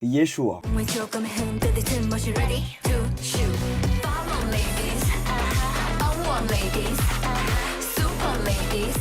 Yeshua. 조금 흔들리듯 멋이 ready to shoot. Follow ladies, I want ladies, super ladies.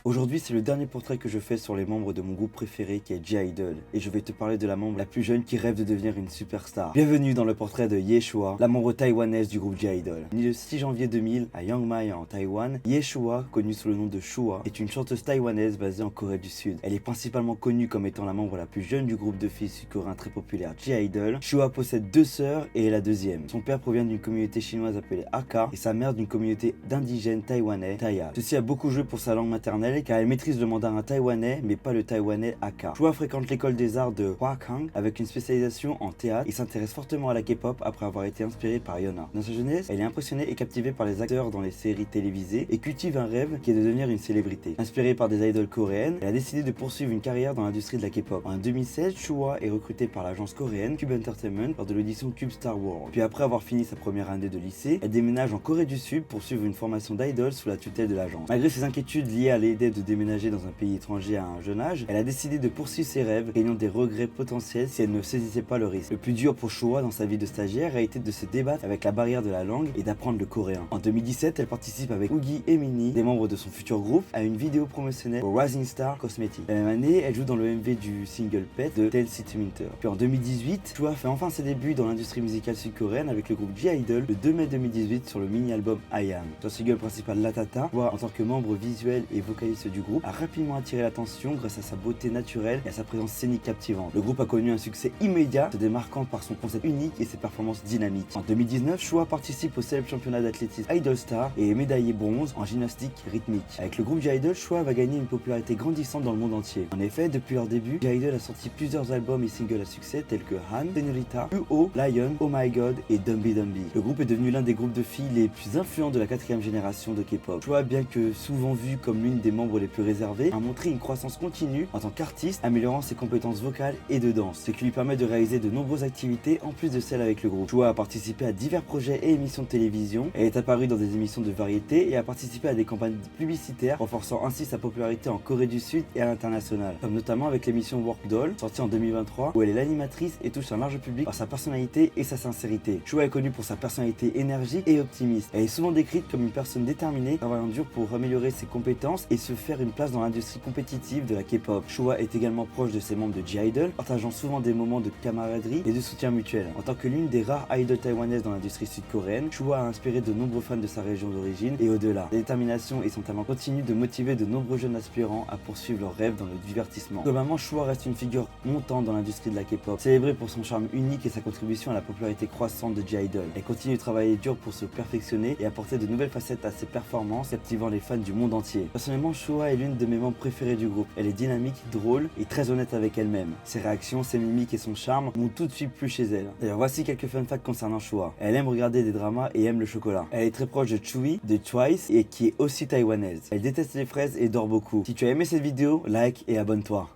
Aujourd'hui, c'est le dernier portrait que je fais sur les membres de mon groupe préféré qui est G-Idol, et je vais te parler de la membre la plus jeune qui rêve de devenir une superstar. Bienvenue dans le portrait de Yeshua, la membre taïwanaise du groupe G-Idol. Née le 6 janvier 2000 à Chiang en Taïwan, Yeshua, connue sous le nom de Shua, est une chanteuse taïwanaise basée en Corée du Sud. Elle est principalement connue comme étant la membre la plus jeune du groupe de filles sud-coréen très populaire G-Idol. Shua possède deux sœurs et est la deuxième. Son père provient d'une communauté chinoise appelée Hakka et sa mère d'une communauté d'indigènes taïwanais, Taya. Ceci a beaucoup joué pour sa langue maternelle car elle maîtrise le mandarin taïwanais mais pas le taïwanais Hakka. Shua fréquente l'école des arts de Hwakang avec une spécialisation en théâtre et s'intéresse fortement à la K-pop après avoir été inspirée par Yona. Dans sa jeunesse, elle est impressionnée et captivée par les acteurs dans les séries télévisées et cultive un rêve qui est de devenir une célébrité. Inspirée par des idoles coréennes, elle a décidé de poursuivre une carrière dans l'industrie de la K-pop. En 2016, Shua est recrutée par l'agence coréenne Cube Entertainment lors de l'audition Cube Star World. Puis après avoir fini sa première année de lycée, elle déménage en Corée du Sud pour suivre une formation d'idol sous la tutelle de l'agence. Malgré ses inquiétudes liées à l'idée de déménager dans un pays étranger à un jeune âge, elle a décidé de poursuivre ses rêves, craignant des regrets potentiels si elle ne saisissait pas le risque. Le plus dur pour Shua dans sa vie de stagiaire a été de se débattre avec la barrière de la langue et d'apprendre le coréen. En 2017, elle participe avec Oogie et Minnie, des membres de son futur groupe, à une vidéo promotionnelle pour Rising Star Cosmetics. La même année, elle joue dans le MV du single Pet de Tale City Winter. Puis en 2018, Shua fait enfin ses débuts dans l'industrie musicale sud-coréenne avec le groupe G-Idol le 2 mai 2018 sur le mini-album I Am. Son single principal Latata, Shua en tant que membre visuel et vocaliste du groupe a rapidement attiré l'attention grâce à sa beauté naturelle et à sa présence scénique captivante. Le groupe a connu un succès immédiat, se démarquant par son concept unique et ses performances dynamiques. En 2019, Shua participe au célèbre championnat d'athlétisme Idol Star et est médaillé bronze en gymnastique rythmique. Avec le groupe G-Idol, Shua va gagner une popularité grandissante dans le monde entier. En effet, depuis leur début, G-Idol a sorti plusieurs albums et singles à succès tels que Han, Senorita, UO, Lion, Oh My God et Dumby Dumby. Le groupe est devenu l'un des groupes de filles les plus influents de la quatrième génération de K-pop. Shua, bien que souvent vue comme l'une des membres les plus réservées, a montré une croissance continue en tant qu'artiste, améliorant ses compétences vocales et de danse, ce qui lui permet de réaliser de nombreuses activités en plus de celles avec le groupe. Shua a participé à divers projets et émissions de télévision, elle est apparue dans des émissions de variété et a participé à des campagnes publicitaires, renforçant ainsi sa popularité en Corée du Sud et à l'international, comme notamment avec l'émission Work Doll, sortie en 2023, où elle est l'animatrice et touche un large public par sa personnalité et sa sincérité. Shua est connue pour sa personnalité énergique et optimiste. Elle est souvent décrite comme une personne déterminée, travaillant dur pour améliorer ses compétences et se faire une place dans l'industrie compétitive de la K-pop. Shua est également proche de ses membres de G-Idol, partageant souvent des moments de camaraderie et de soutien mutuel. En tant que l'une des rares idols taïwanaises dans l'industrie sud-coréenne, Shua a inspiré de nombreux fans de sa région d'origine et au-delà. Sa détermination et son talent continuent de motiver de nombreux jeunes aspirants à poursuivre leurs rêves dans le divertissement. Globalement, Shua reste une figure montante dans l'industrie de la K-pop, célébrée pour son charme unique et sa contribution à la popularité croissante de G-Idol. Elle continue de travailler dur pour se perfectionner et apporter de nouvelles facettes à ses performances, captivant les fans du monde entier. Personnellement, Shua est l'une de mes membres préférés du groupe. Elle est dynamique, drôle et très honnête avec elle-même. Ses réactions, ses mimiques et son charme m'ont tout de suite plu chez elle. D'ailleurs, voici quelques fun facts concernant Shua. Elle aime regarder des dramas et aime le chocolat. Elle est très proche de Chui, de Twice et qui est aussi taïwanaise. Elle déteste les fraises et dort beaucoup. Si tu as aimé cette vidéo, like et abonne-toi.